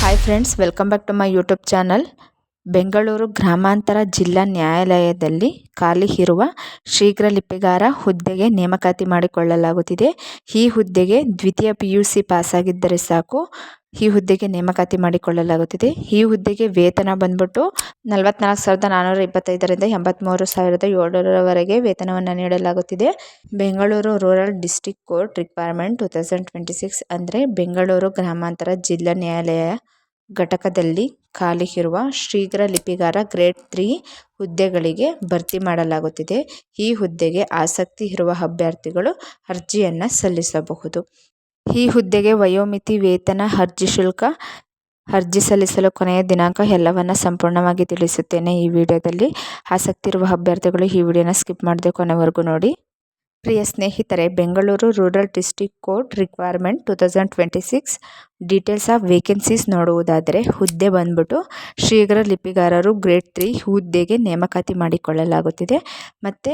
Hi friends, welcome back to my YouTube channel. Bengaluru ಗ್ರಾಮಾಂತರ ಜಿಲ್ಲಾ ನ್ಯಾಯಾಲಯದಲ್ಲಿ ಖಾಲಿ ಇರುವ ಶೀಘ್ರ ಲಿಪಿಗಾರ ಹುದ್ದೆಗೆ ನೇಮಕಾತಿ ಮಾಡಿಕೊಳ್ಳಲಾಗುತ್ತಿದೆ. ಈ ಹುದ್ದೆಗೆ ದ್ವಿತೀಯ PUC ಪಾಸಾಗಿದ್ದರೆ ಸಾಕು. ಈ ಹುದ್ದೆಗೆ ನೇಮಕಾತಿ ಮಾಡಿಕೊಳ್ಳಲಾಗುತ್ತಿದೆ. ಈ ಹುದ್ದೆಗೆ ವೇತನ ಬಂದ್ಬಿಟ್ಟು 44,425ರಿಂದ 83,700ರವರೆಗೆ ವೇತನವನ್ನು ನೀಡಲಾಗುತ್ತಿದೆ. Bengaluru rural district court requirement 2026 ಅಂದರೆ ಬೆಂಗಳೂರು ಗ್ರಾಮಾಂತರ ಜಿಲ್ಲಾ ನ್ಯಾಯಾಲಯ ಘಟಕದಲ್ಲಿ ಖಾಲಿ ಇರುವ ಶೀಘ್ರ ಲಿಪಿಗಾರ ಗ್ರೇಡ್ 3 ಹುದ್ದೆಗಳಿಗೆ ಭರ್ತಿ ಮಾಡಲಾಗುತ್ತಿದೆ. ಈ ಹುದ್ದೆಗೆ ಆಸಕ್ತಿ ಇರುವ ಅಭ್ಯರ್ಥಿಗಳು ಅರ್ಜಿಯನ್ನು ಸಲ್ಲಿಸಬಹುದು. ಈ ಹುದ್ದೆಗೆ ವಯೋಮಿತಿ, ವೇತನ, ಅರ್ಜಿ ಶುಲ್ಕ, ಅರ್ಜಿ ಸಲ್ಲಿಸಲು ಕೊನೆಯ ದಿನಾಂಕ ಎಲ್ಲವನ್ನ ಸಂಪೂರ್ಣವಾಗಿ ತಿಳಿಸುತ್ತೇನೆ ಈ ವಿಡಿಯೋದಲ್ಲಿ. ಆಸಕ್ತಿ ಇರುವ ಅಭ್ಯರ್ಥಿಗಳು ಈ ವಿಡಿಯೋನ ಸ್ಕಿಪ್ ಮಾಡದೆ ಕೊನೆವರೆಗೂ ನೋಡಿ. ಪ್ರಿಯ ಸ್ನೇಹಿತರೆ, Bengaluru rural district court requirement 2026 details of vacancies ನೋಡುವುದಾದರೆ, ಹುದ್ದೆ ಬಂದ್ಬಿಟ್ಟು ಶೀಘ್ರ ಲಿಪಿಗಾರರು ಗ್ರೇಡ್ 3 ಹುದ್ದೆಗೆ ನೇಮಕಾತಿ ಮಾಡಿಕೊಳ್ಳಲಾಗುತ್ತಿದೆ. ಮತ್ತು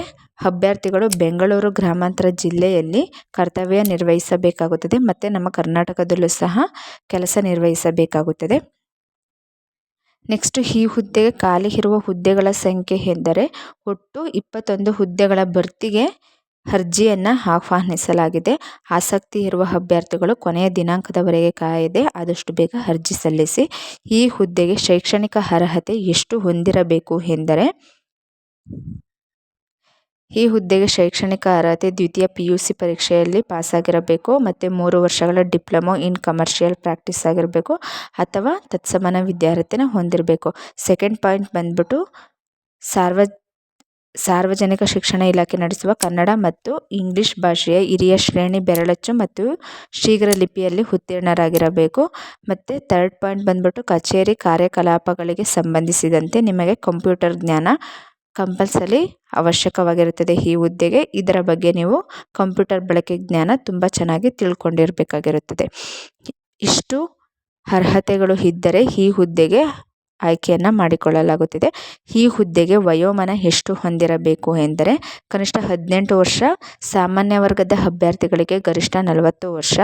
ಅಭ್ಯರ್ಥಿಗಳು ಬೆಂಗಳೂರು ಗ್ರಾಮಾಂತರ ಜಿಲ್ಲೆಯಲ್ಲಿ ಕರ್ತವ್ಯ ನಿರ್ವಹಿಸಬೇಕಾಗುತ್ತದೆ ಮತ್ತು ನಮ್ಮ ಕರ್ನಾಟಕದಲ್ಲೂ ಸಹ ಕೆಲಸ ನಿರ್ವಹಿಸಬೇಕಾಗುತ್ತದೆ. ನೆಕ್ಸ್ಟ್, ಈ ಹುದ್ದೆಗೆ ಖಾಲಿ ಇರುವ ಹುದ್ದೆಗಳ ಸಂಖ್ಯೆ ಎಂದರೆ ಒಟ್ಟು 21 ಹುದ್ದೆಗಳ ಭರ್ತಿಗೆ ಅರ್ಜಿಯನ್ನು ಆಹ್ವಾನಿಸಲಾಗಿದೆ. ಆಸಕ್ತಿ ಇರುವ ಅಭ್ಯರ್ಥಿಗಳು ಕೊನೆಯ ದಿನಾಂಕದವರೆಗೆ ಕಾಯದೆ ಆದಷ್ಟು ಬೇಗ ಅರ್ಜಿ ಸಲ್ಲಿಸಿ. ಈ ಹುದ್ದೆಗೆ ಶೈಕ್ಷಣಿಕ ಅರ್ಹತೆ ಎಷ್ಟು ಹೊಂದಿರಬೇಕು ಎಂದರೆ, ಈ ಹುದ್ದೆಗೆ ಶೈಕ್ಷಣಿಕ ಅರ್ಹತೆ ದ್ವಿತೀಯ PUC ಪರೀಕ್ಷೆಯಲ್ಲಿ ಪಾಸಾಗಿರಬೇಕು ಮತ್ತು 3 ವರ್ಷಗಳ ಡಿಪ್ಲೊಮೊ ಇನ್ ಕಮರ್ಷಿಯಲ್ ಪ್ರಾಕ್ಟೀಸ್ ಆಗಿರಬೇಕು ಅಥವಾ ತತ್ಸಮಾನ ವಿದ್ಯಾರ್ಥಿನ ಹೊಂದಿರಬೇಕು. ಸೆಕೆಂಡ್ ಪಾಯಿಂಟ್ ಬಂದ್ಬಿಟ್ಟು ಸಾರ್ವಜನಿಕ ಶಿಕ್ಷಣ ಇಲಾಖೆ ನಡೆಸುವ ಕನ್ನಡ ಮತ್ತು ಇಂಗ್ಲಿಷ್ ಭಾಷೆಯ ಹಿರಿಯ ಶ್ರೇಣಿ ಬೆರಳಚ್ಚು ಮತ್ತು ಶೀಘ್ರ ಲಿಪಿಯಲ್ಲಿ ಉತ್ತೀರ್ಣರಾಗಿರಬೇಕು. ಮತ್ತು ಥರ್ಡ್ ಪಾಯಿಂಟ್ ಬಂದ್ಬಿಟ್ಟು ಕಚೇರಿ ಕಾರ್ಯಕಲಾಪಗಳಿಗೆ ಸಂಬಂಧಿಸಿದಂತೆ ನಿಮಗೆ ಕಂಪ್ಯೂಟರ್ ಜ್ಞಾನ ಕಂಪಲ್ಸರಿ ಅವಶ್ಯಕವಾಗಿರುತ್ತದೆ ಈ ಹುದ್ದೆಗೆ. ಇದರ ಬಗ್ಗೆ ನೀವು ಕಂಪ್ಯೂಟರ್ ಬಳಕೆ ಜ್ಞಾನ ತುಂಬ ಚೆನ್ನಾಗಿ ತಿಳ್ಕೊಂಡಿರಬೇಕಾಗಿರುತ್ತದೆ. ಇಷ್ಟು ಅರ್ಹತೆಗಳು ಇದ್ದರೆ ಈ ಹುದ್ದೆಗೆ ಆಯ್ಕೆಯನ್ನು ಮಾಡಿಕೊಳ್ಳಲಾಗುತ್ತಿದೆ. ಈ ಹುದ್ದೆಗೆ ವಯೋಮಾನ ಎಷ್ಟು ಹೊಂದಿರಬೇಕು ಎಂದರೆ, ಕನಿಷ್ಠ 18 ವರ್ಷ, ಸಾಮಾನ್ಯ ವರ್ಗದ ಅಭ್ಯರ್ಥಿಗಳಿಗೆ ಗರಿಷ್ಠ 40 ವರ್ಷ,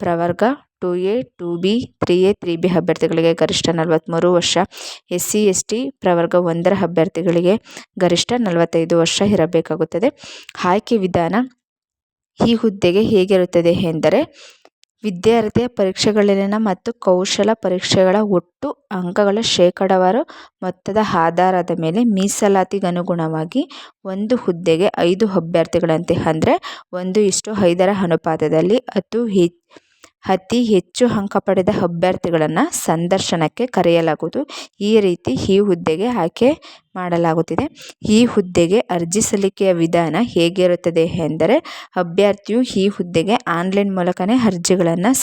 ಪ್ರವರ್ಗ 2A 2B 3A 3B ಅಭ್ಯರ್ಥಿಗಳಿಗೆ ಗರಿಷ್ಠ 43 ವರ್ಷ, SC ST ಪ್ರವರ್ಗ 1ರ ಅಭ್ಯರ್ಥಿಗಳಿಗೆ ಗರಿಷ್ಠ 45 ವರ್ಷ ಇರಬೇಕಾಗುತ್ತದೆ. ಆಯ್ಕೆ ವಿಧಾನ ಈ ಹುದ್ದೆಗೆ ಹೇಗಿರುತ್ತದೆ ಎಂದರೆ, ವಿದ್ಯಾರ್ಥಿಯ ಪರೀಕ್ಷೆಗಳಲ್ಲಿನ ಮತ್ತು ಕೌಶಲ ಪರೀಕ್ಷೆಗಳ ಒಟ್ಟು ಅಂಕಗಳ ಶೇಕಡಾವಾರು ಮೊತ್ತದ ಆಧಾರದ ಮೇಲೆ ಮೀಸಲಾತಿಗನುಗುಣವಾಗಿ ಒಂದು ಹುದ್ದೆಗೆ 5 ಅಭ್ಯರ್ಥಿಗಳಂತೆ ಅಂದರೆ 1:5ರ ಅನುಪಾತದಲ್ಲಿ ಅತಿ ಹೆಚ್ಚು ಅಂಕ ಪಡೆದ ಅಭ್ಯರ್ಥಿಗಳನ್ನು ಸಂದರ್ಶನಕ್ಕೆ ಕರೆಯಲಾಗುವುದು. ಈ ರೀತಿ ಈ ಹುದ್ದೆಗೆ ಆಯ್ಕೆ ಮಾಡಲಾಗುತ್ತಿದೆ. ಈ ಹುದ್ದೆಗೆ ಅರ್ಜಿ ಸಲ್ಲಿಕೆಯ ವಿಧಾನ ಹೇಗಿರುತ್ತದೆ ಎಂದರೆ, ಅಭ್ಯರ್ಥಿಯು ಈ ಹುದ್ದೆಗೆ ಆನ್ಲೈನ್ ಮೂಲಕನೇ ಅರ್ಜಿಗಳನ್ನು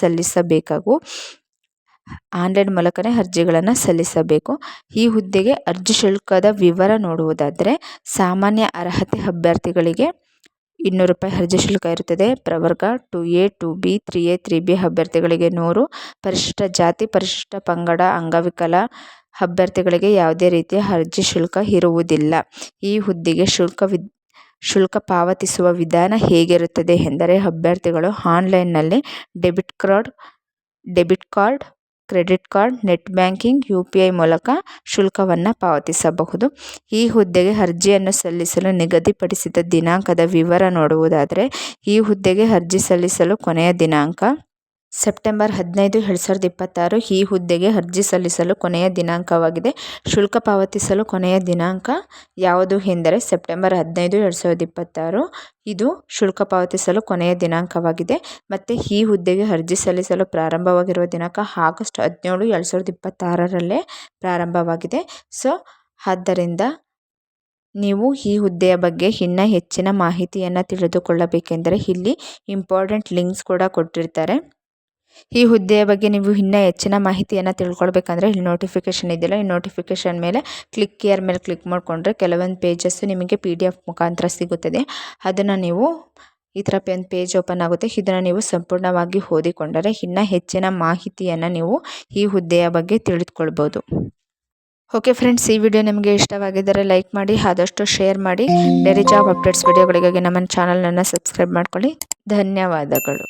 ಸಲ್ಲಿಸಬೇಕು. ಈ ಹುದ್ದೆಗೆ ಅರ್ಜಿ ಶುಲ್ಕದ ವಿವರ ನೋಡುವುದಾದರೆ, ಸಾಮಾನ್ಯ ಅರ್ಹತೆ ಅಭ್ಯರ್ಥಿಗಳಿಗೆ 200 ರೂಪಾಯಿ ಅರ್ಜಿ ಶುಲ್ಕ ಇರುತ್ತದೆ. ಪ್ರವರ್ಗ 2A 2B 3A 3B ಅಭ್ಯರ್ಥಿಗಳಿಗೆ 100, ಪರಿಶಿಷ್ಟ ಜಾತಿ, ಪರಿಶಿಷ್ಟ ಪಂಗಡ, ಅಂಗವಿಕಲ ಅಭ್ಯರ್ಥಿಗಳಿಗೆ ಯಾವುದೇ ರೀತಿಯ ಅರ್ಜಿ ಶುಲ್ಕ ಇರುವುದಿಲ್ಲ. ಈ ಹುದ್ದೆಗೆ ಶುಲ್ಕ ಪಾವತಿಸುವ ವಿಧಾನ ಹೇಗಿರುತ್ತದೆ ಎಂದರೆ, ಅಭ್ಯರ್ಥಿಗಳು ಆನ್ಲೈನ್ನಲ್ಲಿ debit card, credit card, net banking, UPI ಮೂಲಕ ಶುಲ್ಕವನ್ನು ಪಾವತಿಸಬಹುದು. ಈ ಹುದ್ದೆಗೆ ಅರ್ಜಿಯನ್ನು ಸಲ್ಲಿಸಲು ನಿಗದಿಪಡಿಸಿದ ದಿನಾಂಕದ ವಿವರ ನೋಡುವುದಾದರೆ, ಈ ಹುದ್ದೆಗೆ ಅರ್ಜಿ ಸಲ್ಲಿಸಲು ಕೊನೆಯ ದಿನಾಂಕ ಸೆಪ್ಟೆಂಬರ್ 15, 2026 ಈ ಹುದ್ದೆಗೆ ಅರ್ಜಿ ಸಲ್ಲಿಸಲು ಕೊನೆಯ ದಿನಾಂಕವಾಗಿದೆ. ಶುಲ್ಕ ಪಾವತಿಸಲು ಕೊನೆಯ ದಿನಾಂಕ ಯಾವುದು ಎಂದರೆ ಸೆಪ್ಟೆಂಬರ್ 15, 2026 ಇದು ಶುಲ್ಕ ಪಾವತಿಸಲು ಕೊನೆಯ ದಿನಾಂಕವಾಗಿದೆ. ಮತ್ತು ಈ ಹುದ್ದೆಗೆ ಅರ್ಜಿ ಸಲ್ಲಿಸಲು ಪ್ರಾರಂಭವಾಗಿರುವ ದಿನಾಂಕ ಆಗಸ್ಟ್ 17, 2026ರಲ್ಲೇ ಪ್ರಾರಂಭವಾಗಿದೆ. ಆದ್ದರಿಂದ ನೀವು ಈ ಹುದ್ದೆಯ ಬಗ್ಗೆ ಇನ್ನೂ ಹೆಚ್ಚಿನ ಮಾಹಿತಿಯನ್ನು ತಿಳಿದುಕೊಳ್ಳಬೇಕೆಂದರೆ ಇಲ್ಲಿ ಇಂಪಾರ್ಟೆಂಟ್ ಲಿಂಕ್ಸ್ ಕೂಡ ಕೊಟ್ಟಿರ್ತಾರೆ. ಈ ಹುದ್ದೆಯ ಬಗ್ಗೆ ನೀವು ಇನ್ನೂ ಹೆಚ್ಚಿನ ಮಾಹಿತಿಯನ್ನು ತಿಳ್ಕೊಳ್ಬೇಕಂದ್ರೆ ಇಲ್ಲಿ ನೋಟಿಫಿಕೇಷನ್ ಇದೆಯಲ್ಲ, ಈ ನೋಟಿಫಿಕೇಷನ್ ಮೇಲೆ ಕ್ಲಿಕ್ ಮೇಲೆ ಕ್ಲಿಕ್ ಮಾಡಿಕೊಂಡ್ರೆ ಕೆಲವೊಂದು ಪೇಜಸ್ಸು ನಿಮಗೆ PDF ಮುಖಾಂತರ ಸಿಗುತ್ತದೆ. ಅದನ್ನು ನೀವು ಈ ಥರ ಒಂದು ಪೇಜ್ ಓಪನ್ ಆಗುತ್ತೆ. ಇದನ್ನು ನೀವು ಸಂಪೂರ್ಣವಾಗಿ ಓದಿಕೊಂಡರೆ ಇನ್ನೂ ಹೆಚ್ಚಿನ ಮಾಹಿತಿಯನ್ನು ನೀವು ಈ ಹುದ್ದೆಯ ಬಗ್ಗೆ ತಿಳಿದುಕೊಳ್ಬೋದು. ಓಕೆ ಫ್ರೆಂಡ್ಸ್, ಈ ವಿಡಿಯೋ ನಿಮಗೆ ಇಷ್ಟವಾಗಿದ್ದರೆ ಲೈಕ್ ಮಾಡಿ, ಆದಷ್ಟು ಶೇರ್ ಮಾಡಿ. ಡೈಲಿ ಜಾಬ್ ಅಪ್ಡೇಟ್ಸ್ ವಿಡಿಯೋಗಳಿಗಾಗಿ ನಮ್ಮ ಚಾನಲನ್ನು ಸಬ್ಸ್ಕ್ರೈಬ್ ಮಾಡ್ಕೊಳ್ಳಿ. ಧನ್ಯವಾದಗಳು.